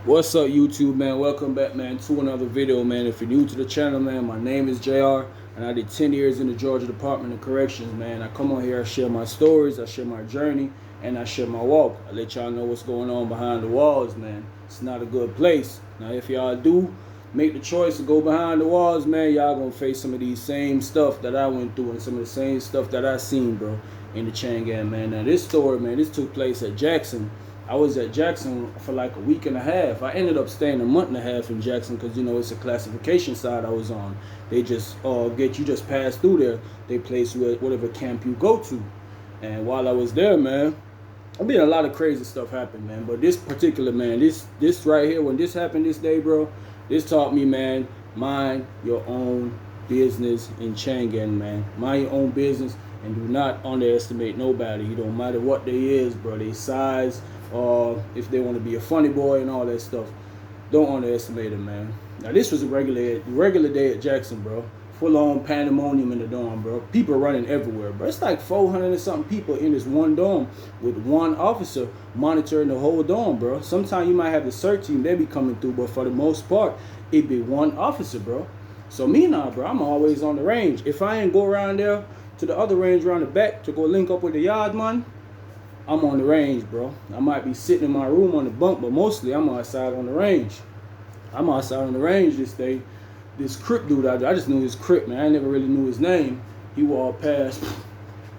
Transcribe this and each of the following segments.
What's up, YouTube, man? Welcome back, man, to another video, man. If you're new to the channel, man, my name is JR, and I did 10 years in the Georgia Department of Corrections, man. I come on here, I share my stories, I share my journey, and I share my walk. I let y'all know what's going on behind the walls, man. It's not a good place. Now, if y'all do make the choice to go behind the walls, man, y'all gonna face some of these same stuff that I went through and some of the same stuff that I seen, bro, in the chain gang, man. Now, this story, man, this took place at Jackson. I was at Jackson for like a week and a half. I ended up staying a month and a half in Jackson because, you know, it's a classification side I was on. They just just pass through there. They place you at whatever camp you go to. And while I was there, man, I mean, a lot of crazy stuff happened, man. But this particular, man, this right here, when this happened this day, bro, this taught me, man, mind your own business in Changan, man. Mind your own business and do not underestimate nobody. You don't matter what they is, bro. They size, if they want to be a funny boy and all that stuff. Don't underestimate them, man. Now, this was a regular day at Jackson, bro. Full on pandemonium in the dorm, bro. People running everywhere, bro. It's like 400 and something people in this one dorm with one officer monitoring the whole dorm, bro. Sometimes you might have the search team, they be coming through, but for the most part, it be one officer, bro. So me now, bro, I'm always on the range. If I ain't go around there to the other range around the back to go link up with the yard man, I'm on the range, bro. I might be sitting in my room on the bunk, but mostly I'm outside on the range. I'm outside on the range this day. This Crip dude out there, I just knew his Crip, man. I never really knew his name. He walked past.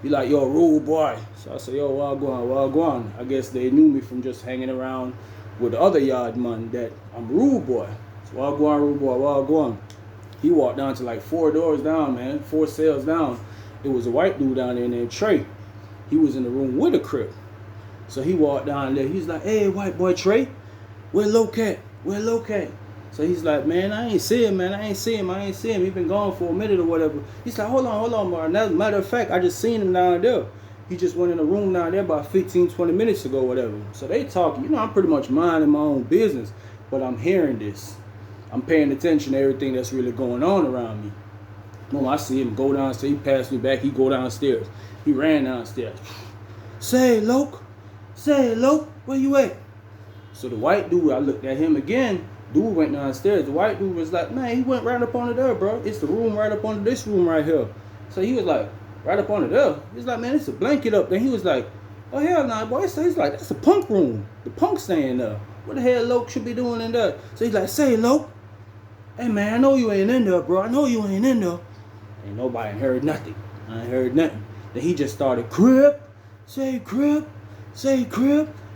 He like, yo, rude boy. So I said, yo, wagwan. I guess they knew me from just hanging around with the other yard man that I'm rude boy. So wagwan, rude boy, wagwan. He walked down to like 4 doors down, man. 4 cells down. It was a white dude down there named Trae. He was in the room with a Crip. So he walked down there. He's like, hey, white boy Trae, where Locat? Where Locat? So he's like, man, I ain't see him, man. I ain't see him. He been gone for a minute or whatever. He's like, hold on, bro. Matter of fact, I just seen him down there. He just went in the room down there about 15, 20 minutes ago, whatever. So they talking. You know, I'm pretty much minding my own business, but I'm hearing this. I'm paying attention to everything that's really going on around me. No, I see him go downstairs. He passed me back. He go downstairs. He ran downstairs. Say, Loke, where you at? So the white dude, I looked at him again. Dude went downstairs. The white dude was like, man, he went right up under there, bro. It's the room right up under this room right here. So he was like, right up under there. He's like, man, it's a blanket up there. He was like, oh, hell nah, boy. So he's like, that's a punk room. The punk staying there. What the hell Loke should be doing in there? So he's like, say, Loke, hey, man, I know you ain't in there, bro. I know you ain't in there. Ain't nobody heard nothing. I ain't heard nothing. Then he just started, Crip, say Crip.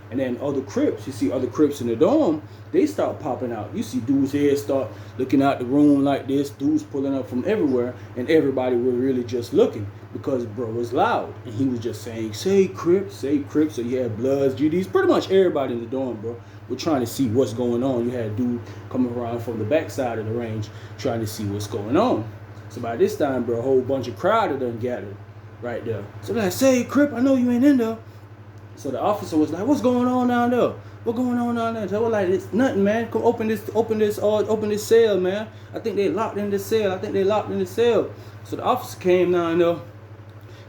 And then other Crips, you see other Crips in the dorm, they start popping out. You see dudes' heads start looking out the room like this, dudes pulling up from everywhere, and everybody was really just looking because bro was loud. And he was just saying, say Crip. So you had Bloods, GDs, pretty much everybody in the dorm, bro. We're trying to see what's going on. You had a dude coming around from the backside of the range trying to see what's going on. So by this time, bro, a whole bunch of crowd had done gathered right there. So they're like, say Crip, I know you ain't in there. So the officer was like, what's going on down there? What's going on down there? So we're like, it's nothing, man. Come open this cell, man. I think they locked in the cell. So the officer came down there.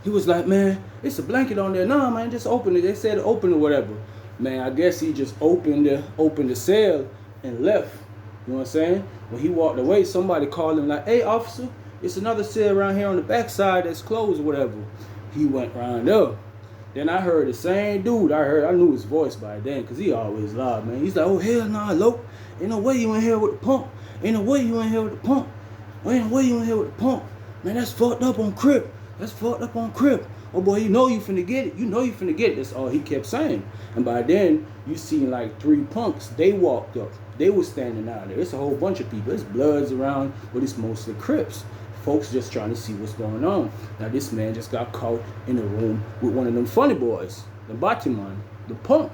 He was like, man, it's a blanket on there. Nah, man, just open it. They said to open or whatever. Man, I guess he just opened the cell and left. You know what I'm saying? When he walked away, somebody called him like, hey, officer, it's another cell around here on the backside that's closed or whatever. He went round up. Then I heard the same dude. I knew his voice by then because he always loud, man. He's like, oh, hell nah, Loke. Ain't no way you in here with the pump. Ain't no way you in here with the pump. Man, that's fucked up on Crip. Oh, boy, you know you finna get it. That's all he kept saying. And by then, you seen like 3 punks. They walked up. They was standing out there. It's a whole bunch of people. It's Bloods around, but it's mostly Crips. Folks just trying to see what's going on. Now this man just got caught in a room with one of them funny boys, the Batiman, the punk.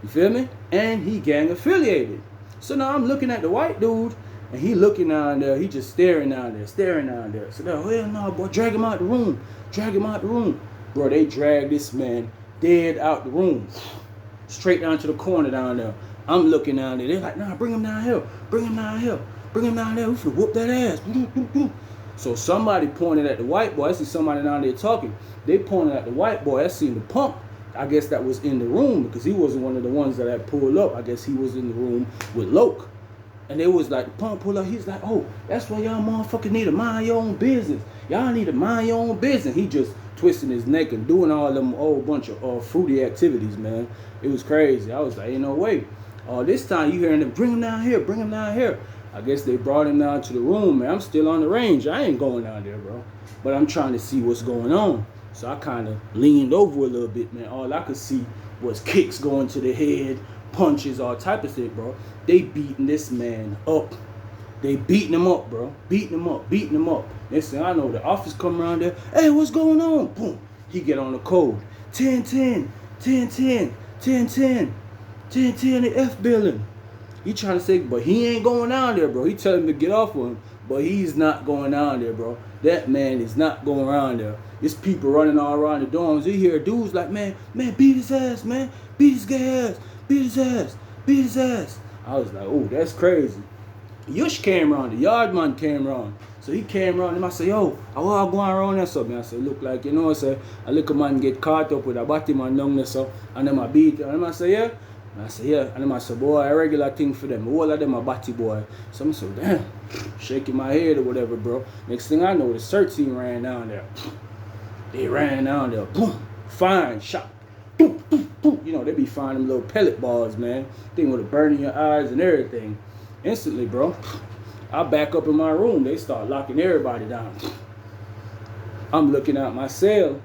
You feel me? And he gang affiliated. So now I'm looking at the white dude, and he looking down there. He just staring down there. So they're, oh hell no, boy, drag him out the room. Bro, they dragged this man dead out the room, straight down to the corner down there. I'm looking down there. They're like, nah, bring him down here. We finna whoop that ass. So somebody pointed at the white boy. I see somebody down there talking. They pointed at the white boy. I seen the punk. I guess that was in the room because he wasn't one of the ones that had pulled up. I guess he was in the room with Loke. And it was like, Punk pull up. He's like, oh, that's why y'all motherfuckers need to mind your own business. Y'all need to mind your own business. He just twisting his neck and doing all them whole bunch of fruity activities, man. It was crazy. I was like, ain't no way. This time you hearing them, bring him down here, bring him down here. I guess they brought him down to the room, man. I'm still on the range. I ain't going down there, bro. But I'm trying to see what's going on. So I kind of leaned over a little bit, man. All I could see was kicks going to the head, punches, all type of shit, bro. They beating this man up. They beating him up, bro. Beating him up, beating him up. Next thing I know, the office come around there. Hey, what's going on? Boom. He get on the code. 10-10, 10-10, 10-10, 10-10, the F building. He trying to say, but he ain't going down there, bro. He telling him to get off of him, but he's not going down there, bro. That man is not going around there. There's people running all around the dorms. You hear dudes like, man, beat his ass, man. Beat his gay ass. Beat his ass. Beat his ass. I was like, oh, that's crazy. Yush came around. The yard man came around. So he came around and I said, yo, I want to go around there something. I said, look like, you know, I said, a little man get caught up with a body man down there, so, and then I beat him. And I said, yeah. And I said, yeah. And then I said, boy, a regular thing for them. All of them are batty boy. So I said, damn, shaking my head or whatever, bro. Next thing I know, the search team ran down there. They ran down there. Boom. Fine. Shot. Boom, boom, boom. You know, they be finding them little pellet balls, man. Thing with it burning your eyes and everything. Instantly, bro. I back up in my room. They start locking everybody down. I'm looking out my cell.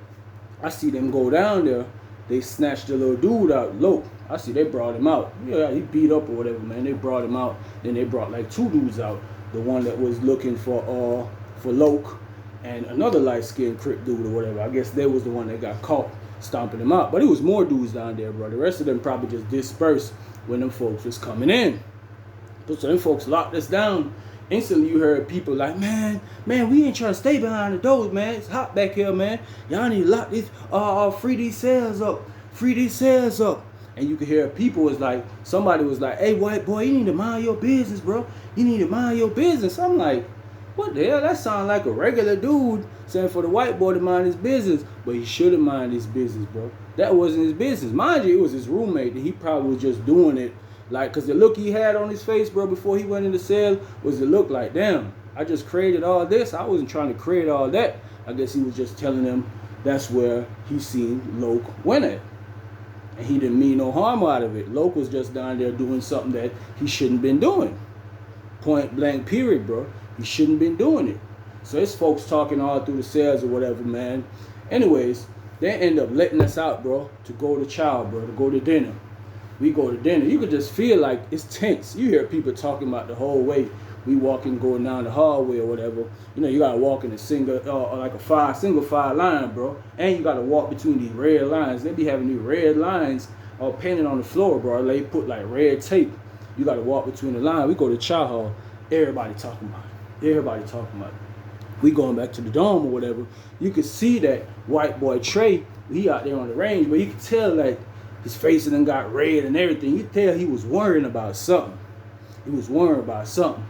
I see them go down there. They snatched the little dude out, Loke. I see they brought him out. Yeah, he beat up or whatever, man. They brought him out. Then they brought like two dudes out. The one that was looking for Loke and another light-skinned Crip dude or whatever. I guess they was the one that got caught stomping him out. But it was more dudes down there, bro. The rest of them probably just dispersed when them folks was coming in. So them folks locked us down. Instantly you heard people like, man, we ain't trying to stay behind the doors, man. It's hot back here, man. Y'all need to lock this, free these cells up. Free these cells up. And you could hear people was like, somebody was like, hey, white boy, you need to mind your business, bro. You need to mind your business. I'm like, what the hell? That sounds like a regular dude saying for the white boy to mind his business. But he shouldn't mind his business, bro. That wasn't his business. Mind you, it was his roommate. He probably was just doing it. Like, because the look he had on his face, bro, before he went in the cell was the look like, damn, I just created all this. I wasn't trying to create all that. I guess he was just telling them that's where he seen Loke went at. And he didn't mean no harm out of it. Loke was just down there doing something that he shouldn't been doing. Point blank period, bro. He shouldn't been doing it. So it's folks talking all through the cells or whatever, man. Anyways, they end up letting us out, bro, to go to chow, bro, to go to dinner. We go to dinner. You could just feel like it's tense. You hear people talking about the whole way. We walking, going down the hallway or whatever. You know, you gotta walk in a single file line, bro. And you gotta walk between these red lines. They be having these red lines all painted on the floor, bro. They put like red tape. You gotta walk between the line. We go to chow hall. Everybody talking about it. Everybody talking about it. We going back to the dorm or whatever. You could see that white boy Trae, he out there on the range, but you could tell like his face and then got red and everything. You could tell he was worrying about something. He was worrying about something.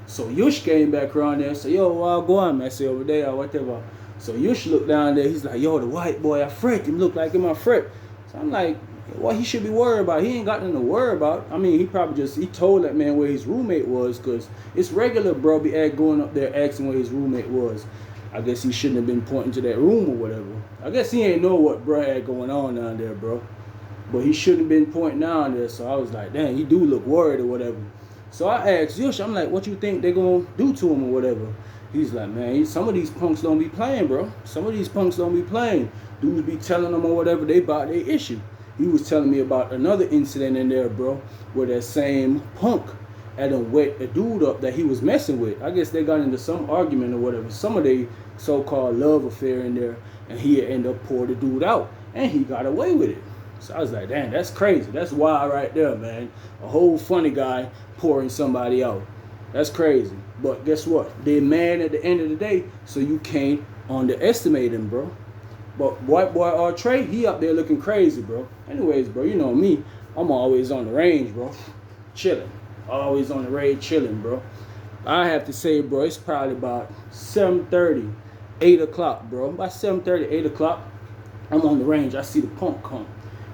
So Yush came back around there and said, yo, I'll go on, man. I say over there or whatever. So Yush looked down there. He's like, yo, the white boy, I fret. Him look like him, I fret. So I'm like, what he should be worried about? He ain't got nothing to worry about. I mean, he told that man where his roommate was, because it's regular, bro, be going up there asking where his roommate was. I guess he shouldn't have been pointing to that room or whatever. I guess he ain't know what bro had going on down there, bro. But he shouldn't have been pointing down there. So I was like, dang, he do look worried or whatever. So I asked Yush, I'm like, what you think they gonna do to him or whatever? He's like, man, some of these punks don't be playing, bro. Some of these punks don't be playing. Dudes be telling them or whatever they about their issue. He was telling me about another incident in there, bro, where that same punk had wet a dude up that he was messing with. I guess they got into some argument or whatever. Some of the so-called love affair in there, and he ended up pouring the dude out, and he got away with it. So I was like, damn, that's crazy. That's wild right there, man. A whole funny guy pouring somebody out. That's crazy. But guess what? They're mad at the end of the day, so you can't underestimate him, bro. But white boy Trae, he up there looking crazy, bro. Anyways, bro, you know me. I'm always on the range, bro. Chilling. Always on the range, chilling, bro. I have to say, bro, it's probably about 7:30, 8 o'clock, bro. By 7:30, 8 o'clock, I'm on the range. I see the punk come.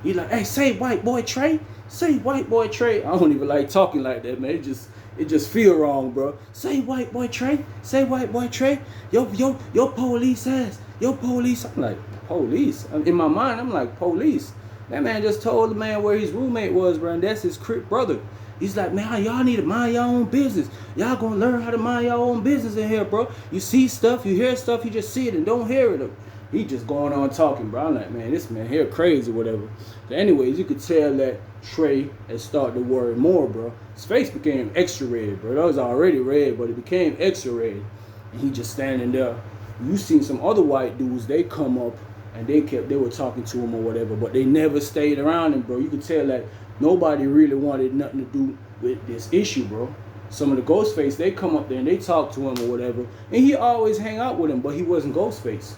He like, hey, say white boy Trae. Say white boy Trae. I don't even like talking like that, man. It just feel wrong, bro. Say white boy Trae. Say white boy Trae. Your police ass. Your police. I'm like, police? In my mind, I'm like, police. That man just told the man where his roommate was, bro, and that's his crip brother. He's like, man, y'all need to mind your own business. Y'all gonna learn how to mind your own business in here, bro. You see stuff, you hear stuff, you just see it and don't hear it. He just going on talking, bro. I'm like, man, this man here crazy or whatever. So anyways, you could tell that Trae had started to worry more, bro. His face became extra red, bro. That was already red, but it became extra red. And he just standing there. You seen some other white dudes, they come up and they were talking to him or whatever, but they never stayed around him, bro. You could tell that nobody really wanted nothing to do with this issue, bro. Some of the Ghostface, they come up there and they talk to him or whatever, and he always hang out with him, but he wasn't Ghostface.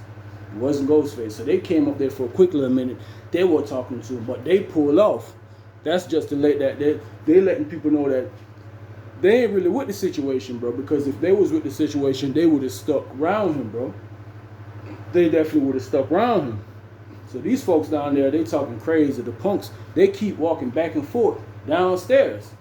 He wasn't Ghostface. So they came up there for a quick little minute. They were talking to him, but they pulled off. That's just to let that they letting people know that they ain't really with the situation, bro. Because if they was with the situation, they would have stuck around him, bro. They definitely would have stuck around him. So these folks down there, they talking crazy. The punks, they keep walking back and forth downstairs.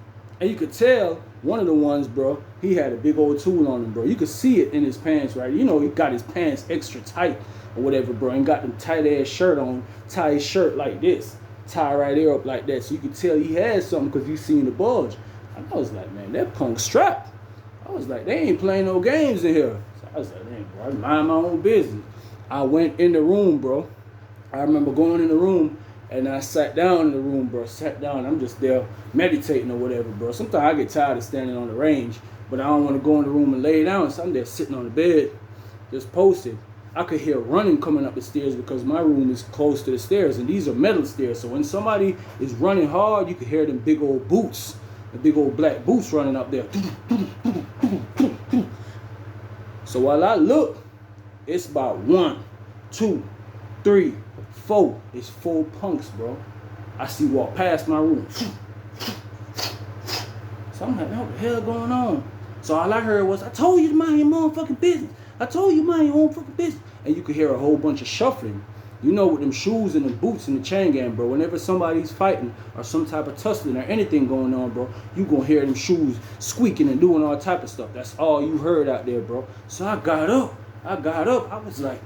And you could tell one of the ones, bro, he had a big old tool on him, bro. You could see it in his pants, right? You know, he got his pants extra tight or whatever, bro, and got them tight ass shirt on, tie his shirt like this, tie right there up like that. So you could tell he had something because you seen the bulge. I was like, man, that punk strapped. I was like, they ain't playing no games in here. So I was like, man, bro, I mind my own business. I went in the room, bro. I remember going in the room and I sat down in the room, bro. Sat down. I'm just there meditating or whatever, bro. Sometimes I get tired of standing on the range, but I don't want to go in the room and lay down. So I'm there sitting on the bed, just posted. I could hear running coming up the stairs because my room is close to the stairs, and these are metal stairs. So when somebody is running hard, you can hear them big old boots, the big old black boots running up there. So while I look, it's about 1, 2, 3, 4. It's 4 punks, bro. I see walk past my room. So I'm like, what the hell going on? So all I heard was, I told you to mind your motherfucking business. I told you to mind your own fucking business. And you could hear a whole bunch of shuffling. You know, with them shoes and the boots and the chain gang, bro. Whenever somebody's fighting or some type of tussling or anything going on, bro, you gonna hear them shoes squeaking and doing all type of stuff. That's all you heard out there, bro. So I got up. I was like,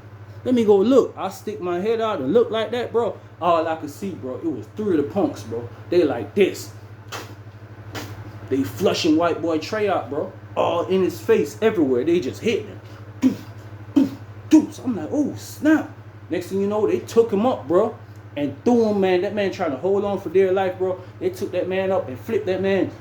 let me go look. I stick my head out and look like that, bro. All I could see, bro, it was 3 of the punks, bro. They like this. They flushing white boy Trae out, bro. All in his face, everywhere. They just hitting him. So I'm like, oh, snap. Next thing you know, they took him up, bro, and threw him, man. That man trying to hold on for dear life, bro. They took that man up and flipped that man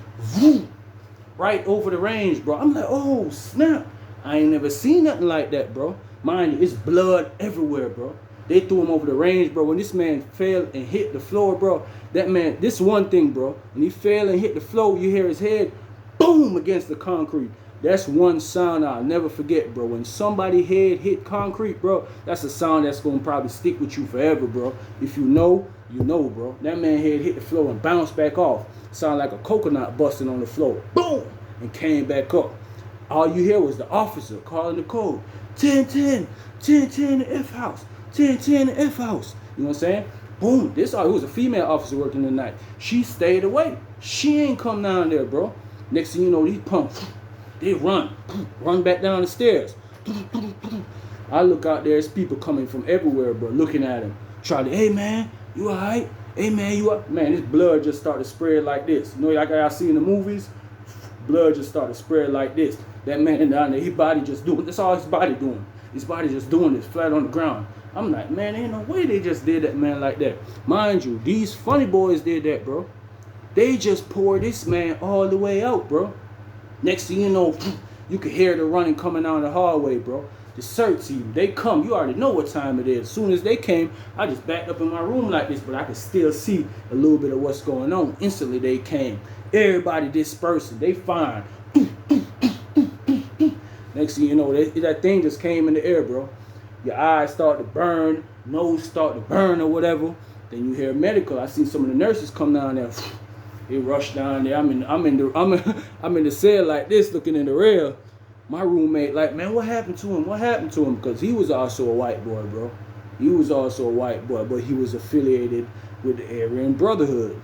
right over the range, bro. I'm like, oh, snap. I ain't never seen nothing like that, bro. Mind you, it's blood everywhere, bro. They threw him over the range, bro. When this man fell and hit the floor, bro, that man, this one thing, bro. When he fell and hit the floor, you hear his head, boom, against the concrete. That's one sound I'll never forget, bro. When somebody head hit concrete, bro, that's a sound that's going to probably stick with you forever, bro. If you know, you know, bro. That man head hit the floor and bounced back off. Sound like a coconut busting on the floor. Boom! And came back up. All you hear was the officer calling the code. 1010, 1010 the F house. 1010 the F house. You know what I'm saying? Boom. It was a female officer working the night. She stayed away. She ain't come down there, bro. Next thing you know, these punks, they run back down the stairs. I look out there, there's people coming from everywhere, bro, looking at him. Try to, hey, man, you all right? Hey, man, you all right? Man, this blood just started to spread like this. You know, like I see in the movies, blood just started to spread like this. That man down there, his body just doing, that's all his body doing. His body just doing this, flat on the ground. I'm like, man, ain't no way they just did that man like that. Mind you, these funny boys did that, bro. They just poured this man all the way out, bro. Next thing you know, you could hear the running coming down the hallway, bro. The search team, they come. You already know what time it is. As soon as they came, I just backed up in my room like this, but I could still see a little bit of what's going on. Instantly, they came. Everybody dispersing. They fine. Next thing you know, that thing just came in the air, bro. Your eyes start to burn, nose start to burn or whatever. Then you hear medical. I seen some of the nurses come down there. They rush down there. I'm in the cell like this, looking in the rail. My roommate like, man, what happened to him? What happened to him? Because he was also a white boy, bro. He was also a white boy, but he was affiliated with the Aryan Brotherhood.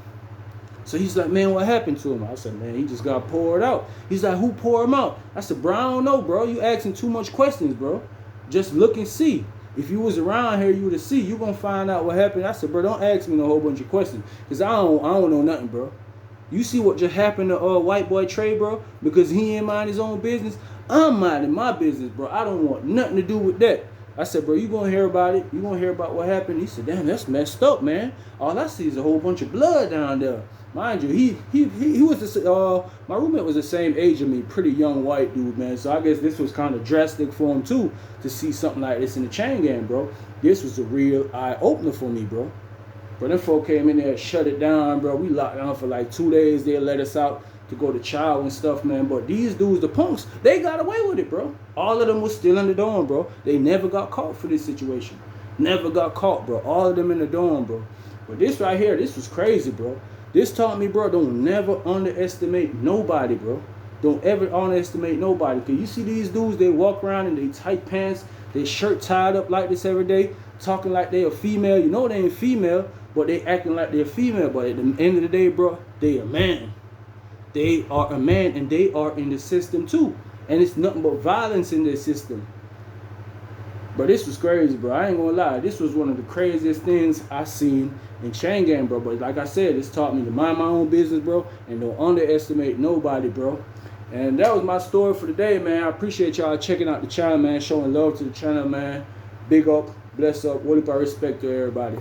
So he's like, man, what happened to him? I said, man, he just got poured out. He's like, who poured him out? I said, bro, I don't know, bro. You asking too much questions, bro. Just look and see. If you was around here, you would have seen. You gonna find out what happened. I said, bro, don't ask me no whole bunch of questions, cause I don't know nothing, bro. You see what just happened to white boy Trae, bro? Because he ain't mind his own business. I'm minding my business, bro. I don't want nothing to do with that. I said, bro, you gonna hear about it. You gonna hear about what happened. He said, damn, that's messed up, man. All I see is a whole bunch of blood down there. Mind you, he was my roommate was the same age of me, pretty young white dude, man. So I guess this was kind of drastic for him too, to see something like this in the chain gang, bro. This was a real eye opener for me, bro. But them folk came in there, shut it down, bro. We locked down for like 2 days. They let us out to go to chow and stuff, man. But these dudes, the punks, they got away with it, bro. All of them was still in the dorm, bro. They never got caught for this situation. Never got caught, bro. All of them in the dorm, bro. But this right here, this was crazy, bro. This taught me, bro, don't never underestimate nobody, bro. Don't ever underestimate nobody. Because you see these dudes, they walk around in their tight pants, their shirt tied up like this every day, talking like they a female. You know they ain't female, but they acting like they're female. But at the end of the day, bro, they a man. They are a man, and they are in the system too. And it's nothing but violence in their system. But this was crazy, bro. I ain't gonna lie. This was one of the craziest things I seen in chain gang, bro. But like I said, this taught me to mind my own business, bro, and don't underestimate nobody, bro. And that was my story for today, man. I appreciate y'all checking out the channel, man, showing love to the channel, man. Big up, bless up, what if I respect to everybody.